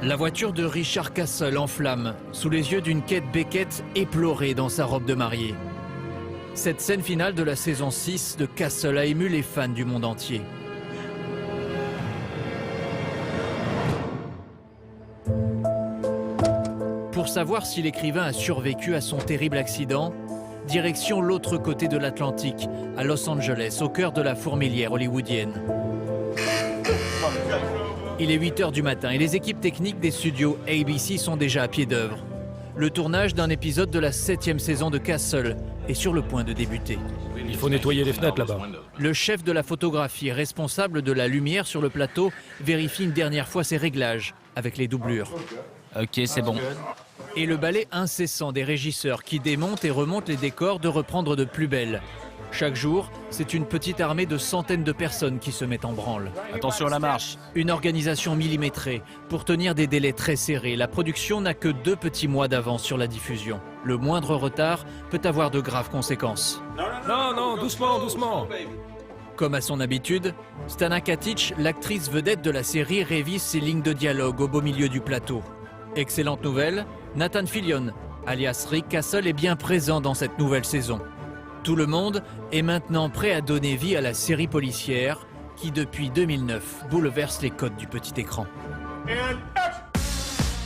La voiture de Richard Castle en flammes, sous les yeux d'une Kate Beckett éplorée dans sa robe de mariée. Cette scène finale de la saison 6 de Castle a ému les fans du monde entier. Pour savoir si l'écrivain a survécu à son terrible accident, direction l'autre côté de l'Atlantique, à Los Angeles, au cœur de la fourmilière hollywoodienne. Il est 8 h du matin et les équipes techniques des studios ABC sont déjà à pied d'œuvre. Le tournage d'un épisode de la 7e saison de Castle est sur le point de débuter. Il faut nettoyer les fenêtres là-bas. Le chef de la photographie, responsable de la lumière sur le plateau, vérifie une dernière fois ses réglages avec les doublures. Ok, c'est bon. Et le balai incessant des régisseurs qui démontent et remontent les décors de reprendre de plus belle. Chaque jour, c'est une petite armée de centaines de personnes qui se met en branle. Attention à la marche. Une organisation millimétrée pour tenir des délais très serrés. La production n'a que 2 petits mois d'avance sur la diffusion. Le moindre retard peut avoir de graves conséquences. Non, doucement, doucement. Comme à son habitude, Stana Katic, l'actrice vedette de la série, révise ses lignes de dialogue au beau milieu du plateau. Excellente nouvelle, Nathan Fillion, alias Rick Castle, est bien présent dans cette nouvelle saison. Tout le monde est maintenant prêt à donner vie à la série policière qui, depuis 2009, bouleverse les codes du petit écran.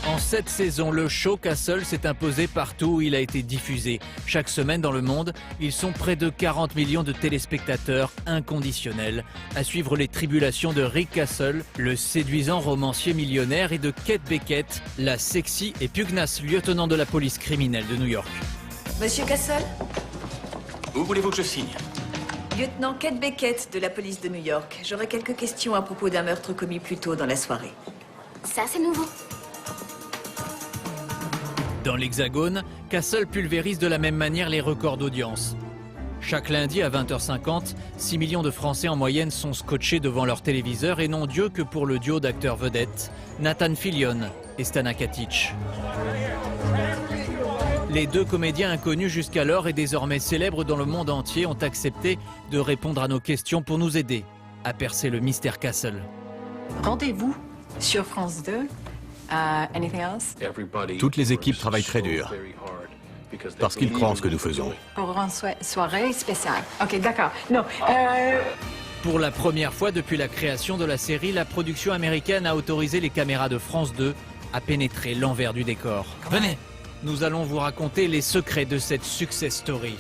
En cette saison, le show Castle s'est imposé partout où il a été diffusé. Chaque semaine dans le monde, ils sont près de 40 millions de téléspectateurs inconditionnels à suivre les tribulations de Rick Castle, le séduisant romancier millionnaire, et de Kate Beckett, la sexy et pugnace lieutenant de la police criminelle de New York. Monsieur Castle? Où voulez-vous que je signe? Lieutenant Kate Beckett de la police de New York. J'aurais quelques questions à propos d'un meurtre commis plus tôt dans la soirée. Ça, c'est nouveau. Dans l'Hexagone, Castle pulvérise de la même manière les records d'audience. Chaque lundi à 20h50, 6 millions de Français en moyenne sont scotchés devant leur téléviseur, et non Dieu que pour le duo d'acteurs vedettes, Nathan Fillion et Stana Katic. Les 2 comédiens inconnus jusqu'alors et désormais célèbres dans le monde entier ont accepté de répondre à nos questions pour nous aider à percer le mystère Castle. Rendez-vous sur France 2. Anything else? Toutes les équipes travaillent très dur parce qu'ils croient en ce que nous faisons. Pour une soirée spéciale. Ok, d'accord. Non. Pour la première fois depuis la création de la série, la production américaine a autorisé les caméras de France 2 à pénétrer l'envers du décor. Venez! Nous allons vous raconter les secrets de cette success story.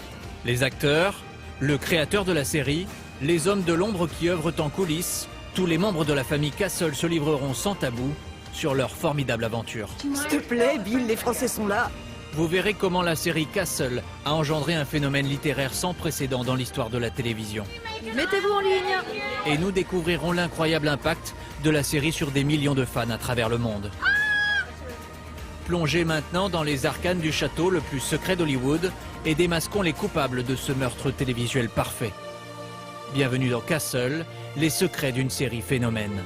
Les acteurs, le créateur de la série, les hommes de l'ombre qui œuvrent en coulisses, tous les membres de la famille Castle se livreront sans tabou sur leur formidable aventure. S'il te plaît, Bill, les Français sont là. Vous verrez comment la série Castle a engendré un phénomène littéraire sans précédent dans l'histoire de la télévision. Mettez-vous en ligne. Et nous découvrirons l'incroyable impact de la série sur des millions de fans à travers le monde. Plongez maintenant dans les arcanes du château le plus secret d'Hollywood et démasquons les coupables de ce meurtre télévisuel parfait. Bienvenue dans Castle, les secrets d'une série phénomène.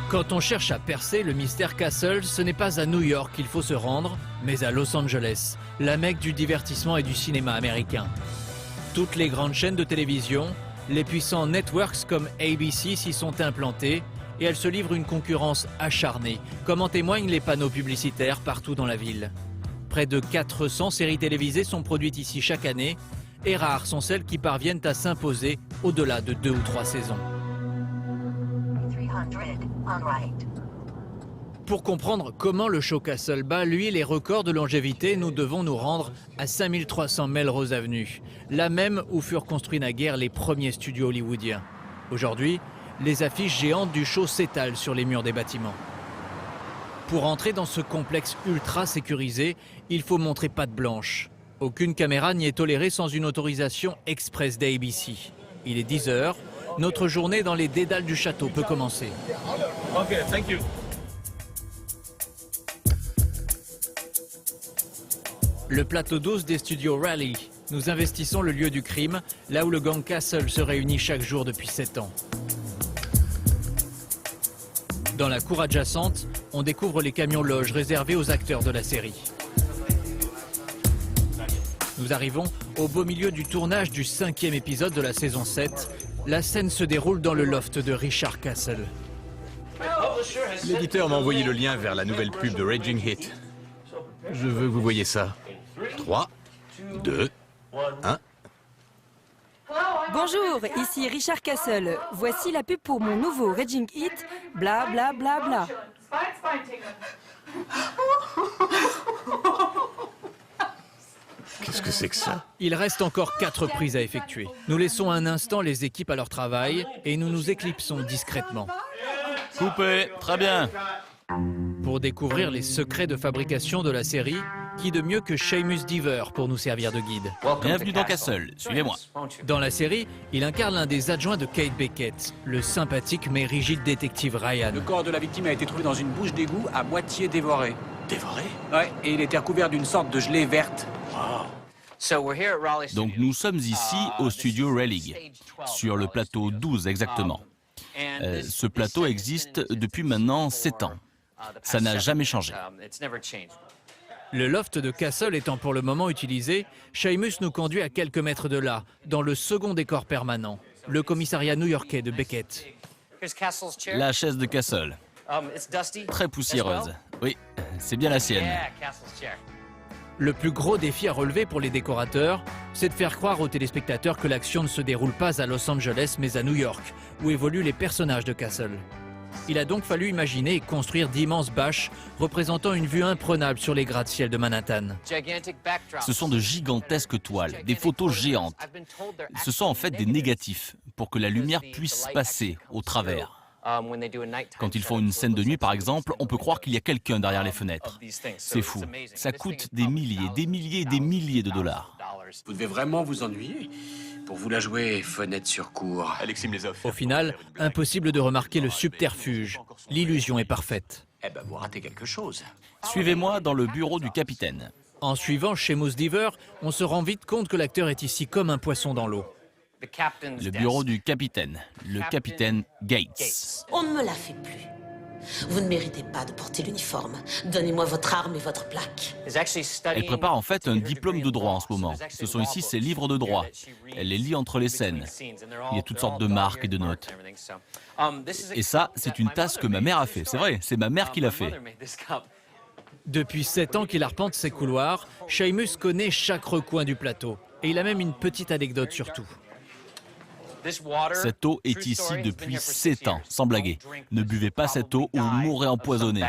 Quand on cherche à percer le mystère Castle, ce n'est pas à New York qu'il faut se rendre, mais à Los Angeles, la mecque du divertissement et du cinéma américain. Toutes les grandes chaînes de télévision, les puissants networks comme ABC s'y sont implantés et elles se livrent une concurrence acharnée, comme en témoignent les panneaux publicitaires partout dans la ville. Près de 400 séries télévisées sont produites ici chaque année et rares sont celles qui parviennent à s'imposer au-delà de 2 ou 3 saisons. Pour comprendre comment le show Castle bat, lui, les records de longévité, nous devons nous rendre à 5300 Melrose Avenue, la même où furent construits naguère les premiers studios hollywoodiens. Aujourd'hui, les affiches géantes du show s'étalent sur les murs des bâtiments. Pour entrer dans ce complexe ultra sécurisé, il faut montrer patte blanche. Aucune caméra n'y est tolérée sans une autorisation express d'ABC. Il est 10 h, notre journée dans les dédales du château peut commencer. Ok, thank you. Le plateau 12 des studios Raleigh. Nous investissons le lieu du crime, là où le gang Castle se réunit chaque jour depuis 7 ans. Dans la cour adjacente, on découvre les camions loges réservés aux acteurs de la série. Nous arrivons au beau milieu du tournage du 5e épisode de la saison 7. La scène se déroule dans le loft de Richard Castle. L'éditeur m'a envoyé le lien vers la nouvelle pub de Raging Hit. Je veux que vous voyez ça. 3, 2, 1. Bonjour, ici Richard Castle. Voici la pub pour mon nouveau Raging Hit, bla bla bla bla. Qu'est-ce que c'est que ça? Il reste encore 4 prises à effectuer. Nous laissons un instant les équipes à leur travail et nous nous éclipsons discrètement. Coupé, très bien. Pour découvrir les secrets de fabrication de la série, qui de mieux que Seamus Dever pour nous servir de guide? Bienvenue dans Castle, suivez-moi. Dans la série, il incarne l'un des adjoints de Kate Beckett, le sympathique mais rigide détective Ryan. Le corps de la victime a été trouvé dans une bouche d'égout à moitié dévoré. Dévoré? Ouais, et il était recouvert d'une sorte de gelée verte. Donc nous sommes ici au studio Rayleigh, sur le plateau 12 exactement. Ce plateau existe depuis maintenant 7 ans. Ça n'a jamais changé. Le loft de Castle étant pour le moment utilisé, Seamus nous conduit à quelques mètres de là, dans le second décor permanent, le commissariat new-yorkais de Beckett. La chaise de Castle, très poussiéreuse. Oui, c'est bien la sienne. Le plus gros défi à relever pour les décorateurs, c'est de faire croire aux téléspectateurs que l'action ne se déroule pas à Los Angeles mais à New York, où évoluent les personnages de Castle. Il a donc fallu imaginer et construire d'immenses bâches représentant une vue imprenable sur les gratte-ciel de Manhattan. Ce sont de gigantesques toiles, des photos géantes. Ce sont en fait des négatifs pour que la lumière puisse passer au travers. Quand ils font une scène de nuit, par exemple, on peut croire qu'il y a quelqu'un derrière les fenêtres. C'est fou. Ça coûte des milliers, des milliers et des milliers de dollars. Vous devez vraiment vous ennuyer. Pour vous la jouer, fenêtre sur cour. Alexis me les a offert. Au final, impossible de remarquer le subterfuge. L'illusion est parfaite. Eh ben, vous ratez quelque chose. Suivez-moi dans le bureau du capitaine. En suivant Seamus Dever, on se rend vite compte que l'acteur est ici comme un poisson dans l'eau. Le bureau du capitaine, le capitaine Gates. On ne me la fait plus. Vous ne méritez pas de porter l'uniforme. Donnez-moi votre arme et votre plaque. Elle prépare en fait un diplôme de droit en ce moment. Ce sont ici ses livres de droit. Elle les lit entre les scènes. Il y a toutes sortes de marques et de notes. Et ça, c'est une tasse que ma mère a fait. C'est vrai, c'est ma mère qui l'a fait. Depuis 7 ans qu'il arpente ces couloirs, Seamus connaît chaque recoin du plateau. Et il a même une petite anecdote surtout. Cette eau est ici depuis 7 ans, sans blaguer. Ne buvez pas cette eau ou vous mourrez empoisonné.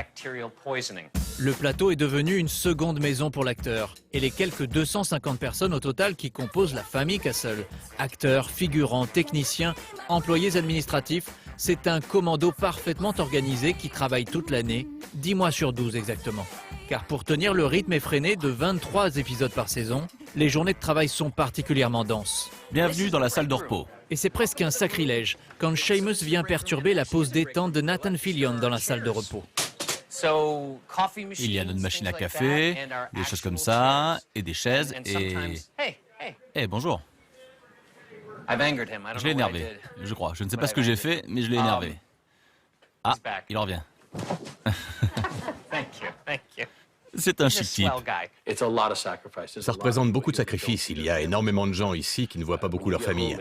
Le plateau est devenu une seconde maison pour l'acteur. Et les quelques 250 personnes au total qui composent la famille Castle, acteurs, figurants, techniciens, employés administratifs, c'est un commando parfaitement organisé qui travaille toute l'année, 10 mois sur 12 exactement. Car pour tenir le rythme effréné de 23 épisodes par saison, les journées de travail sont particulièrement denses. Bienvenue dans la salle de repos. Et c'est presque un sacrilège quand Seamus vient perturber la pause détente de Nathan Fillion dans la salle de repos. Il y a notre machine à café, des choses comme ça, et des chaises, et... Eh, bonjour. Je l'ai énervé, je crois. Je ne sais pas ce que j'ai fait, mais je l'ai énervé. Ah, il revient. C'est un chic type. Ça représente beaucoup de sacrifices. Il y a énormément de gens ici qui ne voient pas beaucoup leur famille.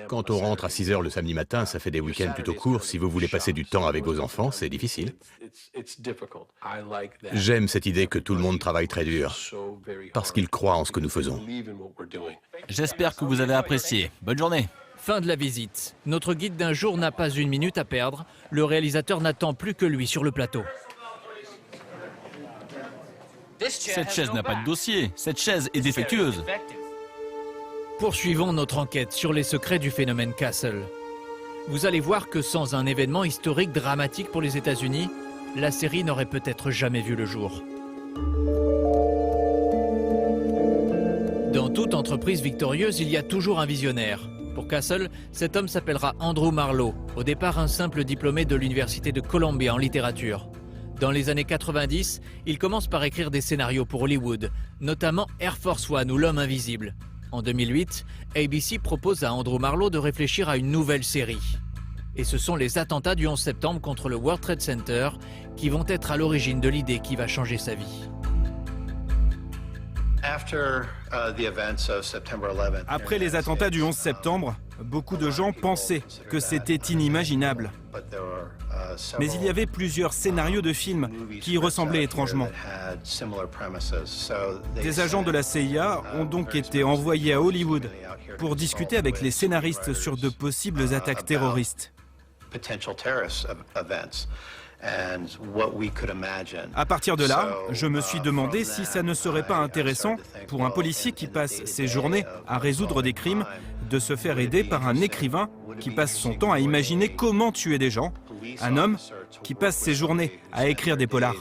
Quand on rentre à 6 heures le samedi matin, ça fait des week-ends plutôt courts. Si vous voulez passer du temps avec vos enfants, c'est difficile. J'aime cette idée que tout le monde travaille très dur, parce qu'ils croient en ce que nous faisons. J'espère que vous avez apprécié. Bonne journée. Fin de la visite. Notre guide d'un jour n'a pas une minute à perdre. Le réalisateur n'attend plus que lui sur le plateau. Cette chaise n'a pas de dossier. Cette chaise est défectueuse. Poursuivons notre enquête sur les secrets du phénomène Castle. Vous allez voir que sans un événement historique dramatique pour les États-Unis, la série n'aurait peut-être jamais vu le jour. Dans toute entreprise victorieuse, il y a toujours un visionnaire. Pour Castle, cet homme s'appellera Andrew Marlowe, au départ un simple diplômé de l'Université de Columbia en littérature. Dans les années 90, il commence par écrire des scénarios pour Hollywood, notamment Air Force One ou L'Homme Invisible. En 2008, ABC propose à Andrew Marlowe de réfléchir à une nouvelle série. Et ce sont les attentats du 11 septembre contre le World Trade Center qui vont être à l'origine de l'idée qui va changer sa vie. Après les attentats du 11 septembre, beaucoup de gens pensaient que c'était inimaginable. Mais il y avait plusieurs scénarios de films qui y ressemblaient étrangement. Des agents de la CIA ont donc été envoyés à Hollywood pour discuter avec les scénaristes sur de possibles attaques terroristes. À partir de là, je me suis demandé si ça ne serait pas intéressant pour un policier qui passe ses journées à résoudre des crimes de se faire aider par un écrivain qui passe son temps à imaginer comment tuer des gens, un homme qui passe ses journées à écrire des polars.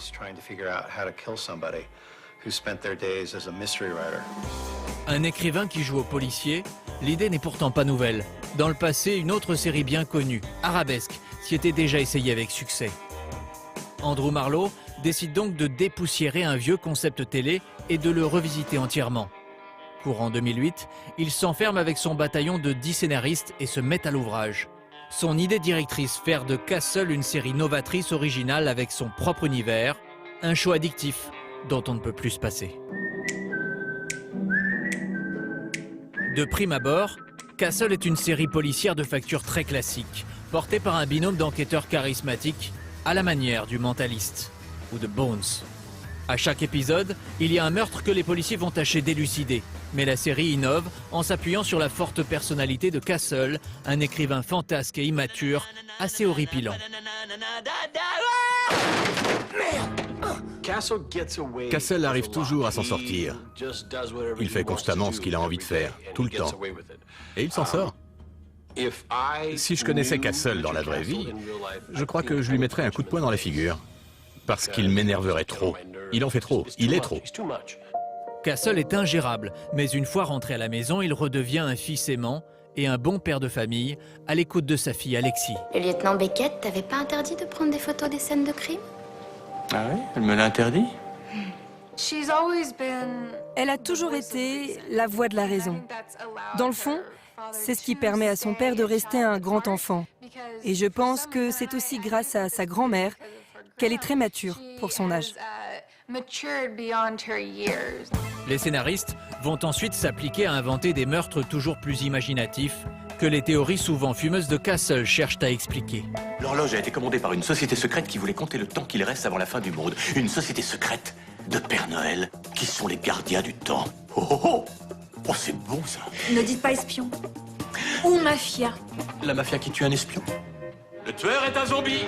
Un écrivain qui joue au policier, l'idée n'est pourtant pas nouvelle. Dans le passé, une autre série bien connue, Arabesque, s'y était déjà essayée avec succès. Andrew Marlowe décide donc de dépoussiérer un vieux concept télé et de le revisiter entièrement. Courant 2008, il s'enferme avec son bataillon de 10 scénaristes et se met à l'ouvrage. Son idée directrice, faire de Castle une série novatrice originale avec son propre univers, un show addictif dont on ne peut plus se passer. De prime abord, Castle est une série policière de facture très classique, portée par un binôme d'enquêteurs charismatiques à la manière du Mentaliste ou de Bones. À chaque épisode, il y a un meurtre que les policiers vont tâcher d'élucider. Mais la série innove en s'appuyant sur la forte personnalité de Castle, un écrivain fantasque et immature, assez horripilant. Castle arrive toujours à s'en sortir. Il fait constamment ce qu'il a envie de faire, tout le temps. Et il s'en sort. Si je connaissais Castle dans la vraie vie, je crois que je lui mettrais un coup de poing dans la figure. Parce qu'il m'énerverait trop. Il en fait trop. Il est trop. Castle est ingérable, mais une fois rentré à la maison, il redevient un fils aimant et un bon père de famille, à l'écoute de sa fille Alexis. Le lieutenant Beckett t'avait pas interdit de prendre des photos des scènes de crime? Ah oui? Elle me l'a interdit? Elle a toujours été la voix de la raison. Dans le fond, c'est ce qui permet à son père de rester un grand enfant. Et je pense que c'est aussi grâce à sa grand-mère qu'elle est très mature pour son âge. Les scénaristes vont ensuite s'appliquer à inventer des meurtres toujours plus imaginatifs que les théories souvent fumeuses de Castle cherchent à expliquer. L'horloge a été commandée par une société secrète qui voulait compter le temps qu'il reste avant la fin du monde. Une société secrète de Père Noël qui sont les gardiens du temps. Oh oh oh! Oh, c'est bon ça! Ne dites pas espion. Ou mafia. La mafia qui tue un espion. Le tueur est un zombie!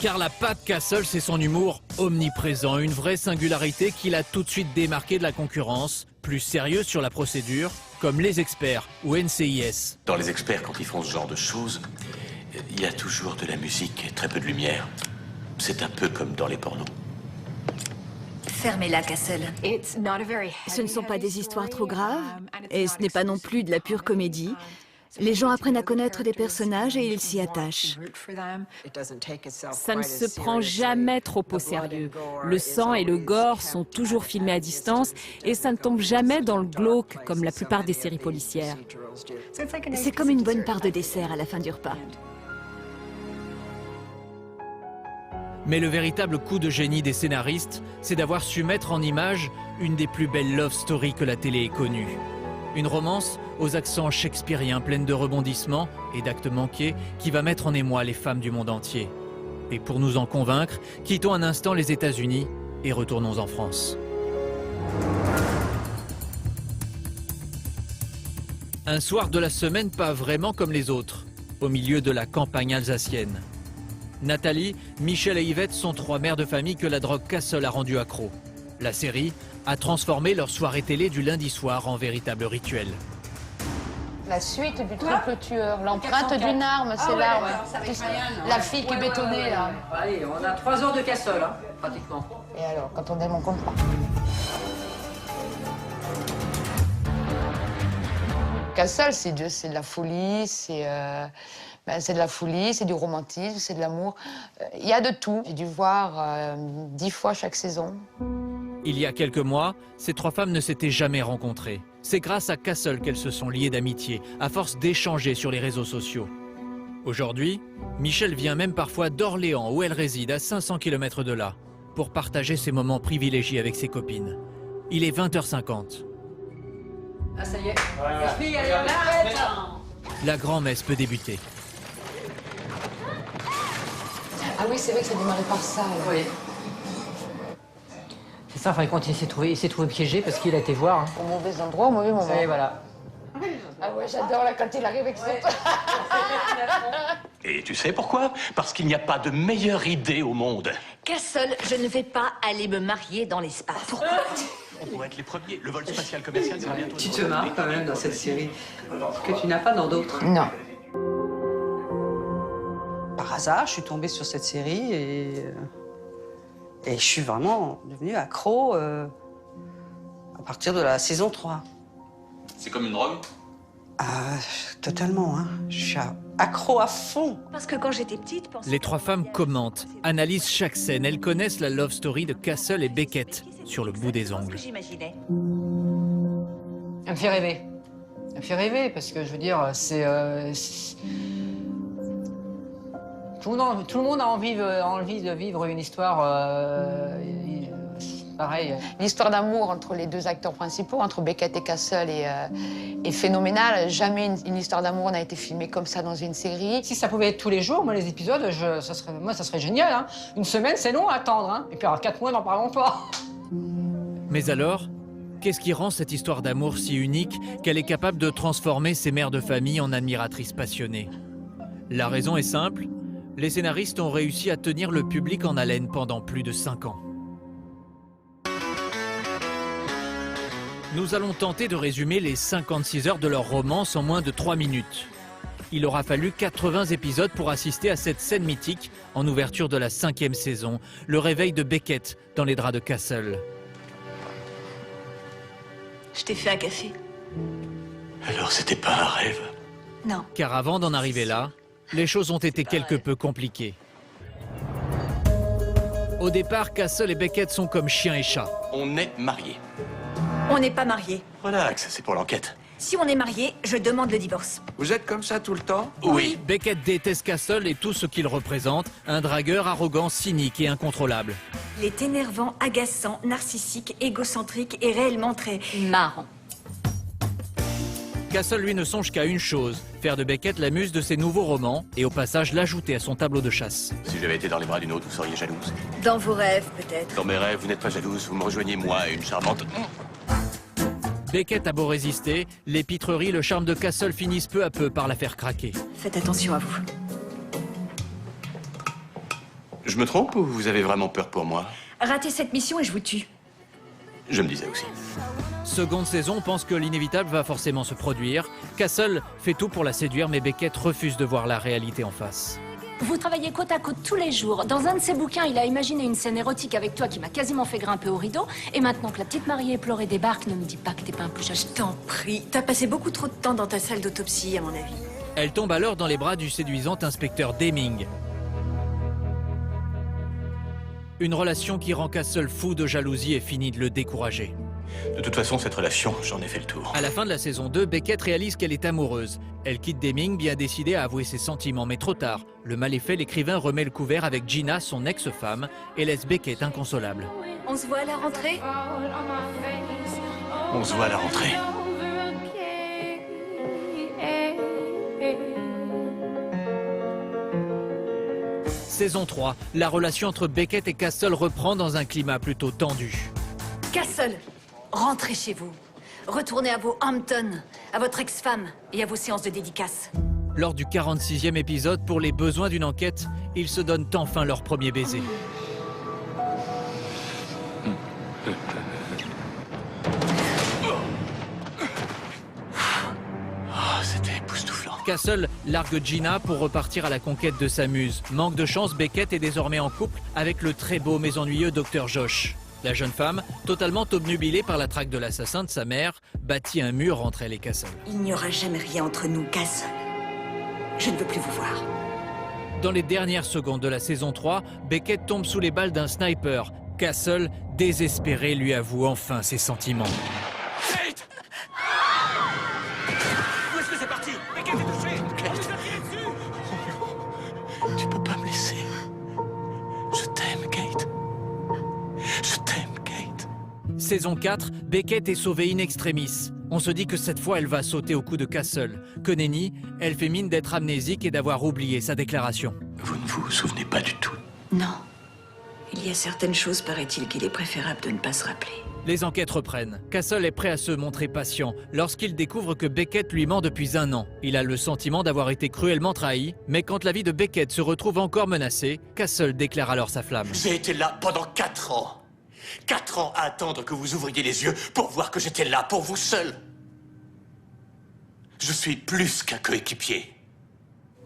Car la patte Castle, c'est son humour omniprésent, une vraie singularité qui l'a tout de suite démarqué de la concurrence, plus sérieuse sur la procédure, comme Les Experts ou NCIS. Dans Les Experts, quand ils font ce genre de choses, il y a toujours de la musique et très peu de lumière. C'est un peu comme dans les pornos. Fermez-la, Castle. Ce ne sont pas des histoires trop graves, et ce n'est pas non plus de la pure comédie. Les gens apprennent à connaître des personnages et ils s'y attachent. Ça ne se prend jamais trop au sérieux. Le sang et le gore sont toujours filmés à distance et ça ne tombe jamais dans le glauque comme la plupart des séries policières. C'est comme une bonne part de dessert à la fin du repas. Mais le véritable coup de génie des scénaristes, c'est d'avoir su mettre en image une des plus belles love stories que la télé ait connues. Une romance aux accents shakespeariens pleine de rebondissements et d'actes manqués qui va mettre en émoi les femmes du monde entier. Et pour nous en convaincre, quittons un instant les États-Unis et retournons en France. Un soir de la semaine pas vraiment comme les autres, au milieu de la campagne alsacienne. Nathalie, Michel et Yvette sont trois mères de famille que la drogue Castle a rendu accros. La série a transformé leur soirée télé du lundi soir en véritable rituel. La suite du triple tueur, l'empreinte d'une arme, c'est là, ouais. La fille qui est bétonnée, là. Allez, on a 3 heures de Castle, hein, pratiquement. Et alors, quand on aime, on comprend. Castle, c'est de la folie, c'est de la folie, c'est du romantisme, c'est de l'amour. Il y a de tout. J'ai dû voir 10 fois chaque saison. Il y a quelques mois, ces trois femmes ne s'étaient jamais rencontrées. C'est grâce à Castle qu'elles se sont liées d'amitié, à force d'échanger sur les réseaux sociaux. Aujourd'hui, Michel vient même parfois d'Orléans, où elle réside, à 500 km de là, pour partager ses moments privilégiés avec ses copines. Il est 20h50. Ah, ça y est. Les filles, allez, arrête. La grand-messe peut débuter. Ah oui, c'est vrai que ça démarrait par ça. Là. Oui. C'est ça, enfin, quand il s'est trouvé piégé parce qu'il a été voir. Au mauvais endroit, au mauvais moment. Et voilà. Ah ouais, j'adore là quand il arrive avec son... Et tu sais pourquoi? Parce qu'il n'y a pas de meilleure idée au monde. Castle, je ne vais pas aller me marier dans l'espace. Pourquoi? On pourrait être les premiers. Le vol spatial commercial sera bientôt... Tu te marres quand même dans cette série, que tu n'as pas dans d'autres. Non. Par hasard, je suis tombée sur cette série et je suis vraiment devenue accro à partir de la saison 3. C'est comme une drogue? Ah, totalement, hein. Je suis accro à fond. Parce que quand j'étais petite... Les trois femmes commentent, analysent chaque scène. Elles connaissent la love story de Castle et Beckett sur le bout des ongles. J'imaginais. Elle me fait rêver. Elle me fait rêver parce que, je veux dire, tout le monde a envie de vivre une histoire pareil. L'histoire d'amour entre les deux acteurs principaux, entre Beckett et Castle, est phénoménale. Jamais une histoire d'amour n'a été filmée comme ça dans une série. Si ça pouvait être tous les jours, moi, les épisodes, ça serait génial. Hein. Une semaine, c'est long à attendre. Hein. Et puis alors, 4 mois, n'en parlons pas. Mais alors, qu'est-ce qui rend cette histoire d'amour si unique qu'elle est capable de transformer ces mères de famille en admiratrices passionnées? La raison est simple, les scénaristes ont réussi à tenir le public en haleine pendant plus de 5 ans. Nous allons tenter de résumer les 56 heures de leur romance en moins de 3 minutes. Il aura fallu 80 épisodes pour assister à cette scène mythique en ouverture de la 5e saison, le réveil de Beckett dans les draps de Castle. Je t'ai fait un café. Alors c'était pas un rêve? Non. Car avant d'en arriver là, les choses ont été quelque peu compliquées. Au départ, Castle et Beckett sont comme chien et chat. On est mariés. On n'est pas mariés. Relax, c'est pour l'enquête. Si on est mariés, je demande le divorce. Vous êtes comme ça tout le temps? Oui. Beckett déteste Castle et tout ce qu'il représente, un dragueur arrogant, cynique et incontrôlable. Il est énervant, agaçant, narcissique, égocentrique et réellement très marrant. Castle, lui, ne songe qu'à une chose, faire de Beckett la muse de ses nouveaux romans et au passage l'ajouter à son tableau de chasse. Si j'avais été dans les bras d'une autre, vous seriez jalouse? Dans vos rêves, peut-être. Dans mes rêves, vous n'êtes pas jalouse, vous me rejoignez moi et une charmante... Beckett a beau résister, les pitreries, le charme de Castle finissent peu à peu par la faire craquer. Faites attention à vous. Je me trompe ou vous avez vraiment peur pour moi? Ratez cette mission et je vous tue. Je me disais aussi. Seconde saison, on pense que l'inévitable va forcément se produire. Castle fait tout pour la séduire, mais Beckett refuse de voir la réalité en face. Vous travaillez côte à côte tous les jours. Dans un de ses bouquins, il a imaginé une scène érotique avec toi qui m'a quasiment fait grimper au rideau. Et maintenant que la petite mariée éplorée débarque, ne me dis pas que t'es pas un peu Je t'en prie. T'as passé beaucoup trop de temps dans ta salle d'autopsie, à mon avis. Elle tombe alors dans les bras du séduisant inspecteur Deming. Une relation qui rend Castle fou de jalousie et finit de le décourager. De toute façon, cette relation, j'en ai fait le tour. À la fin de la saison 2, Beckett réalise qu'elle est amoureuse. Elle quitte Deming, bien décidée à avouer ses sentiments, mais trop tard. Le mal est fait, l'écrivain remet le couvert avec Gina, son ex-femme, et laisse Beckett inconsolable. On se voit à la rentrée? On se voit à la rentrée. Saison 3, la relation entre Beckett et Castle reprend dans un climat plutôt tendu. Castle, rentrez chez vous. Retournez à vos Hampton, à votre ex-femme et à vos séances de dédicace. Lors du 46e épisode, pour les besoins d'une enquête, ils se donnent enfin leur premier baiser. C'était époustouflant. Castle largue Gina pour repartir à la conquête de sa muse. Manque de chance, Beckett est désormais en couple avec le très beau mais ennuyeux Dr Josh. La jeune femme, totalement obnubilée par la traque de l'assassin de sa mère, bâtit un mur entre elle et Castle. Il n'y aura jamais rien entre nous, Castle. Je ne veux plus vous voir. Dans les dernières secondes de la saison 3, Beckett tombe sous les balles d'un sniper. Castle, désespéré, lui avoue enfin ses sentiments. Kate! Où est-ce que c'est parti? Beckett est touché! Kate! Tu peux pas me laisser. Je t'aime, Kate. Je t'aime, Kate. Saison 4, Beckett est sauvée in extremis. On se dit que cette fois, elle va sauter au cou de Castle. Que nenni, elle fait mine d'être amnésique et d'avoir oublié sa déclaration. Vous ne vous souvenez pas du tout? Non. Il y a certaines choses, paraît-il, qu'il est préférable de ne pas se rappeler. Les enquêtes reprennent. Castle est prêt à se montrer patient lorsqu'il découvre que Beckett lui ment depuis 1 an. Il a le sentiment d'avoir été cruellement trahi, mais quand la vie de Beckett se retrouve encore menacée, Castle déclare alors sa flamme. J'ai été là pendant 4 ans. 4 ans à attendre que vous ouvriez les yeux pour voir que j'étais là pour vous seul. Je suis plus qu'un coéquipier.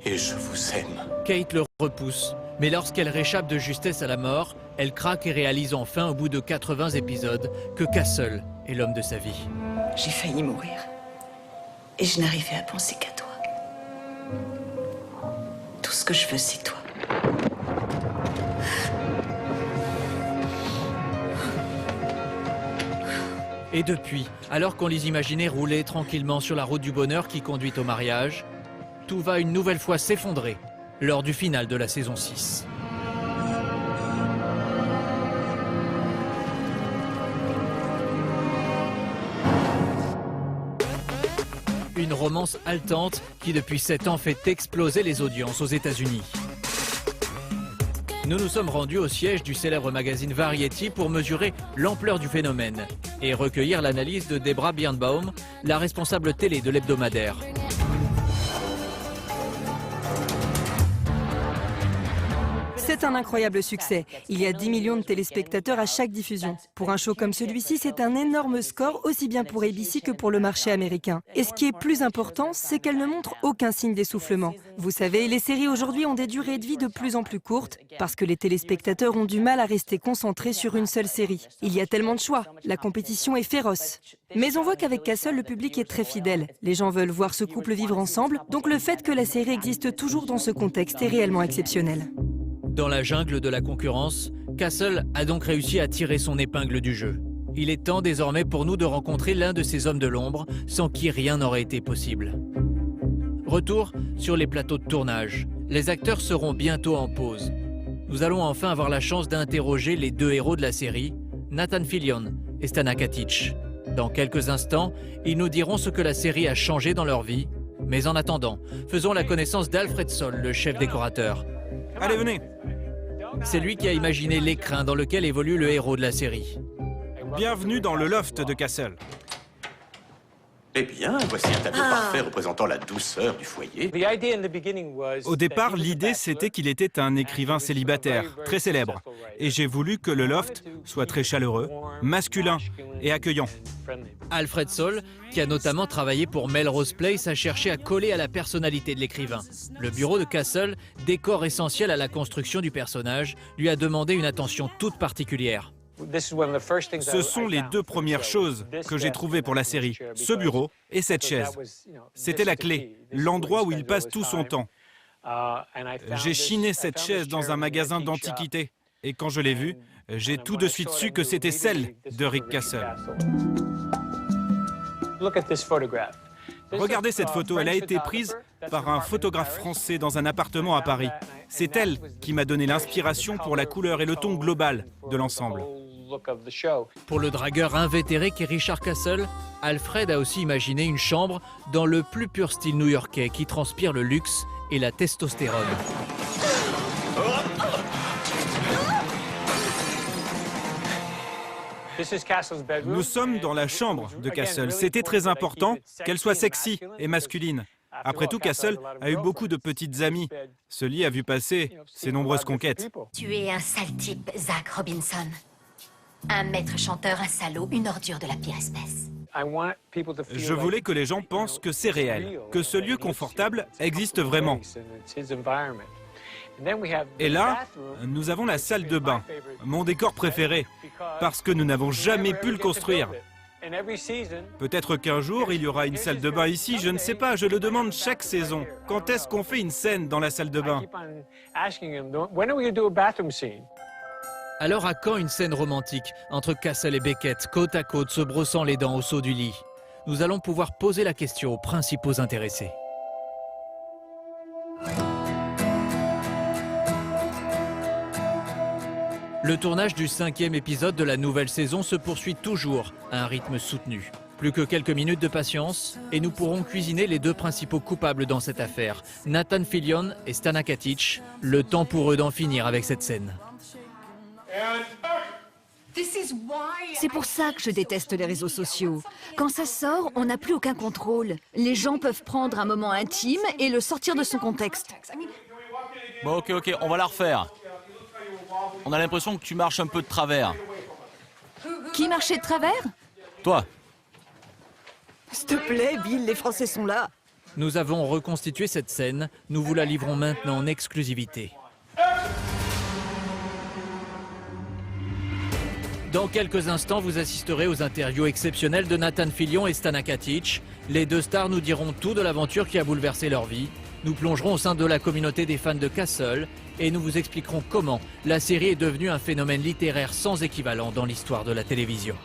Et je vous aime. Kate le repousse, mais lorsqu'elle réchappe de justesse à la mort, elle craque et réalise enfin, au bout de 80 épisodes, que Castle est l'homme de sa vie. J'ai failli mourir. Et je n'arrivais à penser qu'à toi. Tout ce que je veux, c'est toi. Et depuis, alors qu'on les imaginait rouler tranquillement sur la route du bonheur qui conduit au mariage, tout va une nouvelle fois s'effondrer lors du final de la saison 6. Une romance haletante qui depuis 7 ans fait exploser les audiences aux États-Unis. Nous nous sommes rendus au siège du célèbre magazine Variety pour mesurer l'ampleur du phénomène et recueillir l'analyse de Debra Birnbaum, la responsable télé de l'hebdomadaire. C'est un incroyable succès. Il y a 10 millions de téléspectateurs à chaque diffusion. Pour un show comme celui-ci, c'est un énorme score, aussi bien pour ABC que pour le marché américain. Et ce qui est plus important, c'est qu'elle ne montre aucun signe d'essoufflement. Vous savez, les séries aujourd'hui ont des durées de vie de plus en plus courtes, parce que les téléspectateurs ont du mal à rester concentrés sur une seule série. Il y a tellement de choix, la compétition est féroce. Mais on voit qu'avec Castle, le public est très fidèle. Les gens veulent voir ce couple vivre ensemble, donc le fait que la série existe toujours dans ce contexte est réellement exceptionnel. Dans la jungle de la concurrence, Castle a donc réussi à tirer son épingle du jeu. Il est temps désormais pour nous de rencontrer l'un de ces hommes de l'ombre, sans qui rien n'aurait été possible. Retour sur les plateaux de tournage. Les acteurs seront bientôt en pause. Nous allons enfin avoir la chance d'interroger les 2 héros de la série, Nathan Fillion et Stana Katic. Dans quelques instants, ils nous diront ce que la série a changé dans leur vie. Mais en attendant, faisons la connaissance d'Alfred Soll, le chef décorateur. Allez, venez. C'est lui qui a imaginé l'écrin dans lequel évolue le héros de la série. Bienvenue dans le loft de Castle. Eh bien, voici un tableau parfait représentant la douceur du foyer. Au départ, l'idée, c'était qu'il était un écrivain célibataire, très célèbre. Et j'ai voulu que le loft soit très chaleureux, masculin et accueillant. Alfred Soll, qui a notamment travaillé pour Melrose Place, a cherché à coller à la personnalité de l'écrivain. Le bureau de Castle, décor essentiel à la construction du personnage, lui a demandé une attention toute particulière. Ce sont les 2 premières choses que j'ai trouvées pour la série, ce bureau et cette chaise. C'était la clé, l'endroit où il passe tout son temps. J'ai chiné cette chaise dans un magasin d'antiquités et quand je l'ai vue, j'ai tout de suite su que c'était celle de Rick Castle. Regardez cette photo, elle a été prise par un photographe français dans un appartement à Paris. C'est elle qui m'a donné l'inspiration pour la couleur et le ton global de l'ensemble. Pour le dragueur invétéré qu'est Richard Castle, Alfred a aussi imaginé une chambre dans le plus pur style new-yorkais qui transpire le luxe et la testostérone. Nous sommes dans la chambre de Castle. C'était très important qu'elle soit sexy et masculine. Après tout, Castle a eu beaucoup de petites amies. Ce lit a vu passer ses nombreuses conquêtes. Tu es un sale type, Zach Robinson. Un maître chanteur, un salaud, une ordure de la pire espèce. Je voulais que les gens pensent que c'est réel, que ce lieu confortable existe vraiment. Et là, nous avons la salle de bain, mon décor préféré, parce que nous n'avons jamais pu le construire. Peut-être qu'un jour, il y aura une salle de bain ici, je ne sais pas, je le demande chaque saison. Quand est-ce qu'on fait une scène dans la salle de bain? Alors à quand une scène romantique entre Castle et Beckett, côte à côte, se brossant les dents au saut du lit? Nous allons pouvoir poser la question aux principaux intéressés. Le tournage du 5e épisode de la nouvelle saison se poursuit toujours à un rythme soutenu. Plus que quelques minutes de patience et nous pourrons cuisiner les deux principaux coupables dans cette affaire, Nathan Fillion et Stana Katic. Le temps pour eux d'en finir avec cette scène. C'est pour ça que je déteste les réseaux sociaux. Quand ça sort, on n'a plus aucun contrôle. Les gens peuvent prendre un moment intime et le sortir de son contexte. Bon, ok, on va la refaire. On a l'impression que tu marches un peu de travers. Qui marchait de travers? Toi. S'il te plaît, Bill, les Français sont là. Nous avons reconstitué cette scène. Nous vous la livrons maintenant en exclusivité. Dans quelques instants, vous assisterez aux interviews exceptionnelles de Nathan Fillion et Stana Katic. Les deux stars nous diront tout de l'aventure qui a bouleversé leur vie. Nous plongerons au sein de la communauté des fans de Castle et nous vous expliquerons comment la série est devenue un phénomène littéraire sans équivalent dans l'histoire de la télévision.